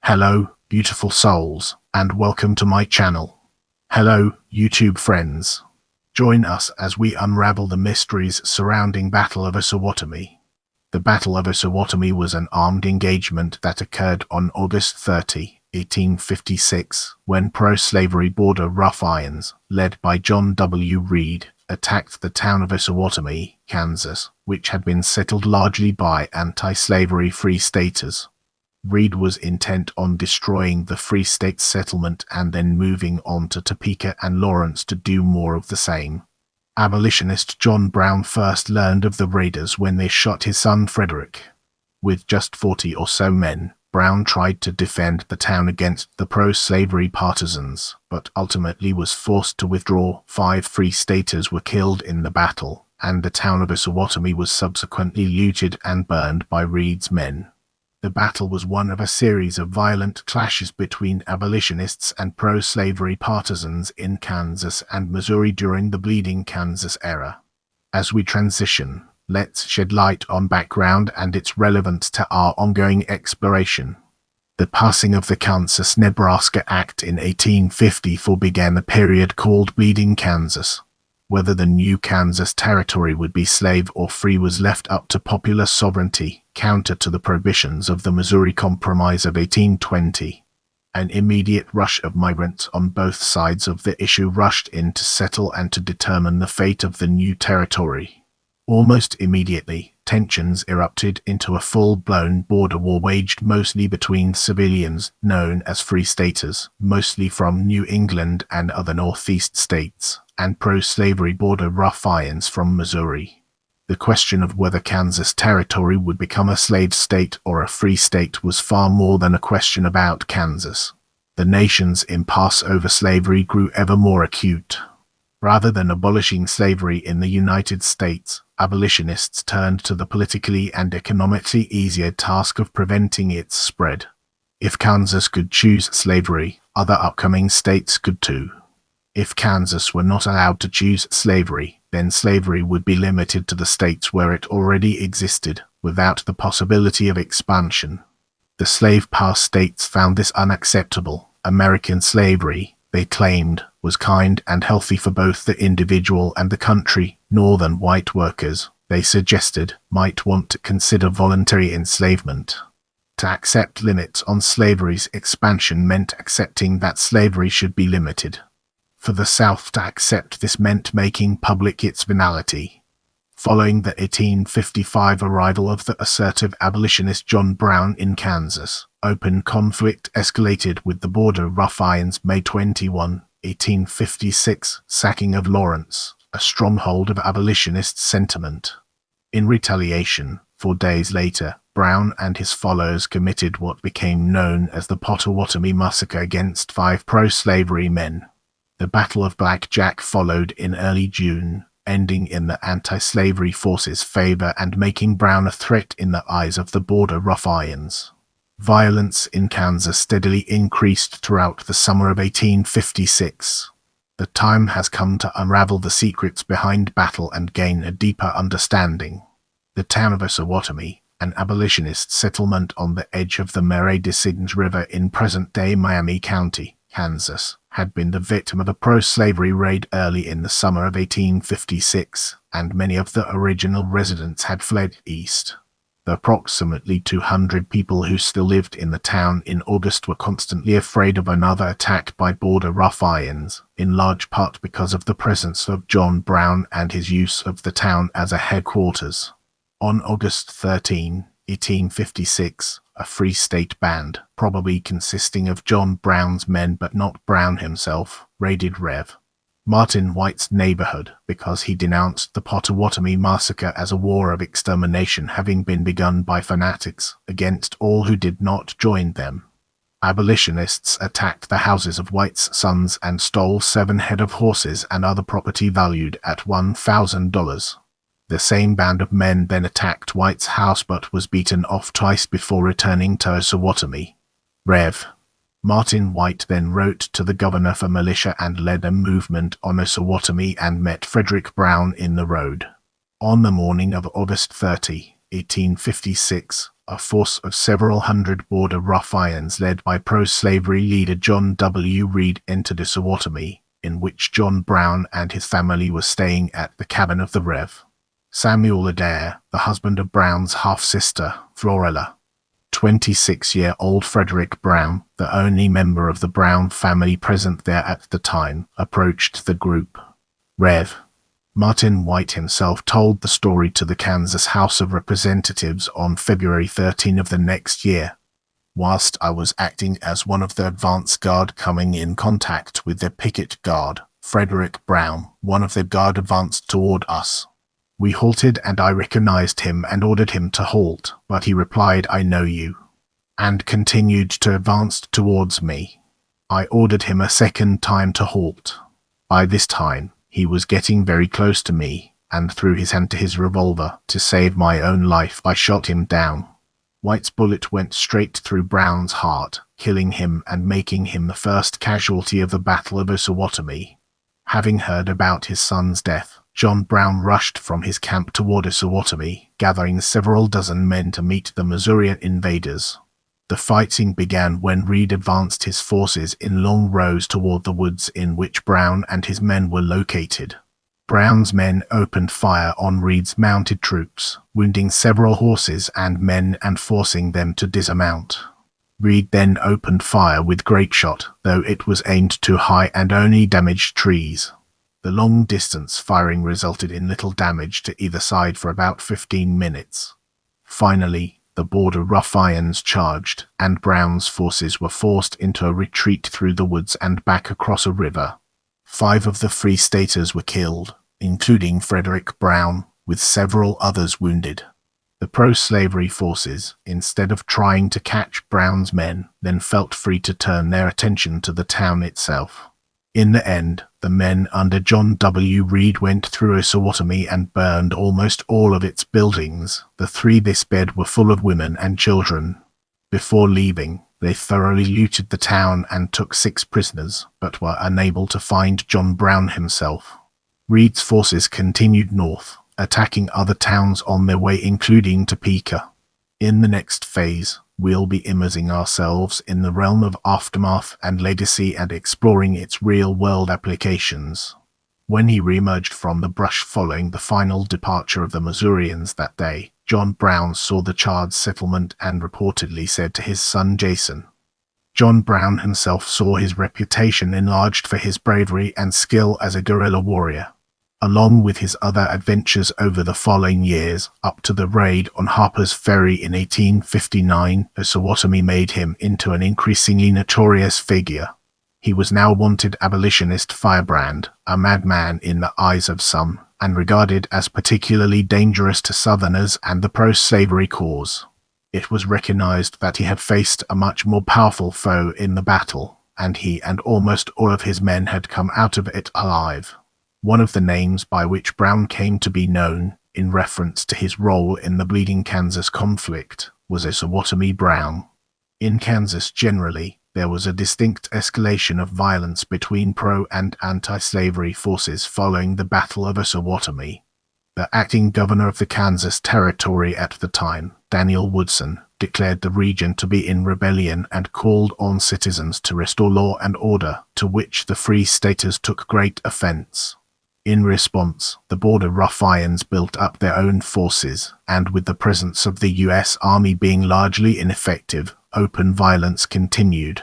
Hello, beautiful souls, and welcome to my channel. Hello, YouTube friends. Join us as we unravel the mysteries surrounding Battle of Osawatomie. The Battle of Osawatomie was an armed engagement that occurred on August 30, 1856, when pro-slavery border ruffians, led by John W. Reid, attacked the town of Osawatomie, Kansas, which had been settled largely by anti-slavery Free Staters. Reid was intent on destroying the Free State settlement and then moving on to Topeka and Lawrence to do more of the same. Abolitionist John Brown first learned of the raiders when they shot his son Frederick. With just 40 or so men, Brown tried to defend the town against the pro-slavery partisans, but ultimately was forced to withdraw. 5 Free Staters were killed in the battle, and the town of Osawatomie was subsequently looted and burned by Reid's men. The battle was one of a series of violent clashes between abolitionists and pro-slavery partisans in Kansas and Missouri during the Bleeding Kansas era. As we transition, let's shed light on background and its relevance to our ongoing exploration. The passing of the Kansas-Nebraska Act in 1854 began a period called Bleeding Kansas. Whether the new Kansas territory would be slave or free was left up to popular sovereignty, counter to the prohibitions of the Missouri Compromise of 1820. An immediate rush of migrants on both sides of the issue rushed in to settle and to determine the fate of the new territory. Almost immediately, tensions erupted into a full-blown border war waged mostly between civilians, known as Free Staters, mostly from New England and other Northeast states, and pro-slavery border ruffians from Missouri. The question of whether Kansas Territory would become a slave state or a free state was far more than a question about Kansas. The nation's impasse over slavery grew ever more acute. Rather than abolishing slavery in the United States, abolitionists turned to the politically and economically easier task of preventing its spread. If Kansas could choose slavery, other upcoming states could too. If Kansas were not allowed to choose slavery, then slavery would be limited to the states where it already existed, without the possibility of expansion. The slave-passed states found this unacceptable. American slavery, they claimed, was kind and healthy for both the individual and the country. Northern white workers, they suggested, might want to consider voluntary enslavement. To accept limits on slavery's expansion meant accepting that slavery should be limited. For the South to accept this meant making public its venality. Following the 1855 arrival of the assertive abolitionist John Brown in Kansas, open conflict escalated with the border ruffians' May 21, 1856 sacking of Lawrence, a stronghold of abolitionist sentiment. In retaliation, 4 days later, Brown and his followers committed what became known as the Osawatomie Massacre against 5 pro-slavery men. The Battle of Black Jack followed in early June, ending in the anti-slavery forces' favor and making Brown a threat in the eyes of the border ruffians. Violence in Kansas steadily increased throughout the summer of 1856. The time has come to unravel the secrets behind battle and gain a deeper understanding. The town of Osawatomie, an abolitionist settlement on the edge of the Murray-Decisions River in present-day Miami County, Kansas, had been the victim of a pro-slavery raid early in the summer of 1856, and many of the original residents had fled east. The approximately 200 people who still lived in the town in August were constantly afraid of another attack by border ruffians, in large part because of the presence of John Brown and his use of the town as a headquarters. On August 13, 1856, a Free State band, probably consisting of John Brown's men but not Brown himself, raided Rev. Martin White's neighborhood because he denounced the Osawatomie Massacre as a war of extermination having been begun by fanatics against all who did not join them. Abolitionists attacked the houses of White's sons and stole 7 head of horses and other property valued at $1,000. The same band of men then attacked White's house but was beaten off twice before returning to Osawatomie. Rev. Martin White then wrote to the governor for militia and led a movement on Osawatomie and met Frederick Brown in the road. On the morning of August 30, 1856, a force of several hundred border ruffians led by pro-slavery leader John W. Reid entered Osawatomie, in which John Brown and his family were staying at the cabin of the Rev. Samuel Adair, the husband of Brown's half-sister, Florella. 26-year-old Frederick Brown, the only member of the Brown family present there at the time, approached the group. Rev. Martin White himself told the story to the Kansas House of Representatives on February 13 of the next year. Whilst I was acting as one of the advance guard coming in contact with the picket guard, Frederick Brown, one of the guard, advanced toward us. We halted and I recognized him and ordered him to halt, but he replied, "I know you," and continued to advance towards me. I ordered him a second time to halt. By this time, he was getting very close to me, and threw his hand to his revolver. To save my own life, I shot him down. White's bullet went straight through Brown's heart, killing him and making him the first casualty of the Battle of Osawatomie. Having heard about his son's death, John Brown rushed from his camp toward Osawatomie, gathering several dozen men to meet the Missourian invaders. The fighting began when Reid advanced his forces in long rows toward the woods in which Brown and his men were located. Brown's men opened fire on Reid's mounted troops, wounding several horses and men and forcing them to dismount. Reid then opened fire with grape shot, though it was aimed too high and only damaged trees. The long-distance firing resulted in little damage to either side for about 15 minutes. Finally, the border ruffians charged, and Brown's forces were forced into a retreat through the woods and back across a river. 5 of the Free Staters were killed, including Frederick Brown, with several others wounded. The pro-slavery forces, instead of trying to catch Brown's men, then felt free to turn their attention to the town itself. In the end, the men under John W. Reid went through Osawatomie and burned almost all of its buildings. The 3 they spared were full of women and children. Before leaving, they thoroughly looted the town and took 6 prisoners, but were unable to find John Brown himself. Reid's forces continued north, attacking other towns on their way, including Topeka. In the next phase, we'll be immersing ourselves in the realm of aftermath and legacy and exploring its real-world applications. When he reemerged from the brush following the final departure of the Missourians that day, John Brown saw the charred settlement and reportedly said to his son Jason. John Brown himself saw his reputation enlarged for his bravery and skill as a guerrilla warrior. Along with his other adventures over the following years, up to the raid on Harper's Ferry in 1859, Osawatomie made him into an increasingly notorious figure. He was now a wanted abolitionist firebrand, a madman in the eyes of some, and regarded as particularly dangerous to Southerners and the pro-slavery cause. It was recognized that he had faced a much more powerful foe in the battle, and he and almost all of his men had come out of it alive. One of the names by which Brown came to be known, in reference to his role in the Bleeding Kansas conflict, was Osawatomie Brown. In Kansas generally, there was a distinct escalation of violence between pro- and anti-slavery forces following the Battle of Osawatomie. The acting governor of the Kansas Territory at the time, Daniel Woodson, declared the region to be in rebellion and called on citizens to restore law and order, to which the Free Staters took great offense. In response, the border ruffians built up their own forces, and with the presence of the U.S. Army being largely ineffective, open violence continued.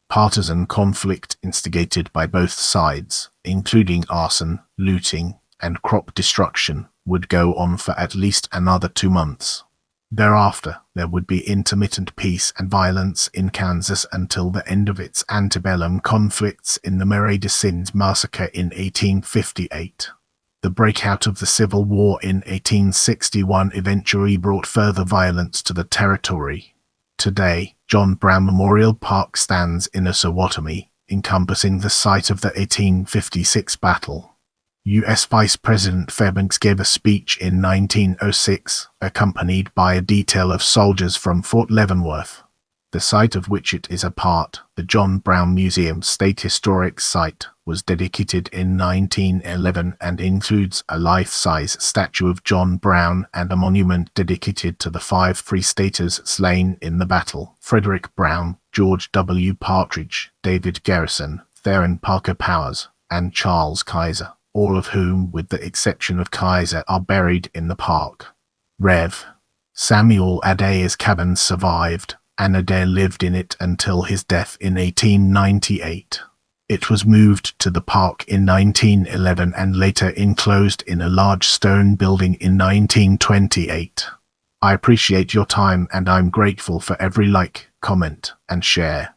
Partisan conflict instigated by both sides, including arson, looting, and crop destruction, would go on for at least another 2 months. Thereafter, there would be intermittent peace and violence in Kansas until the end of its antebellum conflicts in the Marais des Cygnes massacre in 1858. The breakout of the Civil War in 1861 eventually brought further violence to the territory. Today, John Brown Memorial Park stands in Osawatomie, encompassing the site of the 1856 battle. U.S. Vice President Fairbanks gave a speech in 1906, accompanied by a detail of soldiers from Fort Leavenworth. The site of which it is a part, the John Brown Museum State Historic Site, was dedicated in 1911 and includes a life-size statue of John Brown and a monument dedicated to the 5 Free Staters slain in the battle: Frederick Brown, George W. Partridge, David Garrison, Theron Parker Powers, and Charles Kaiser, all of whom, with the exception of Kaiser, are buried in the park. Rev. Samuel Adair's cabin survived, and Adair lived in it until his death in 1898. It was moved to the park in 1911 and later enclosed in a large stone building in 1928. I appreciate your time and I'm grateful for every like, comment, and share.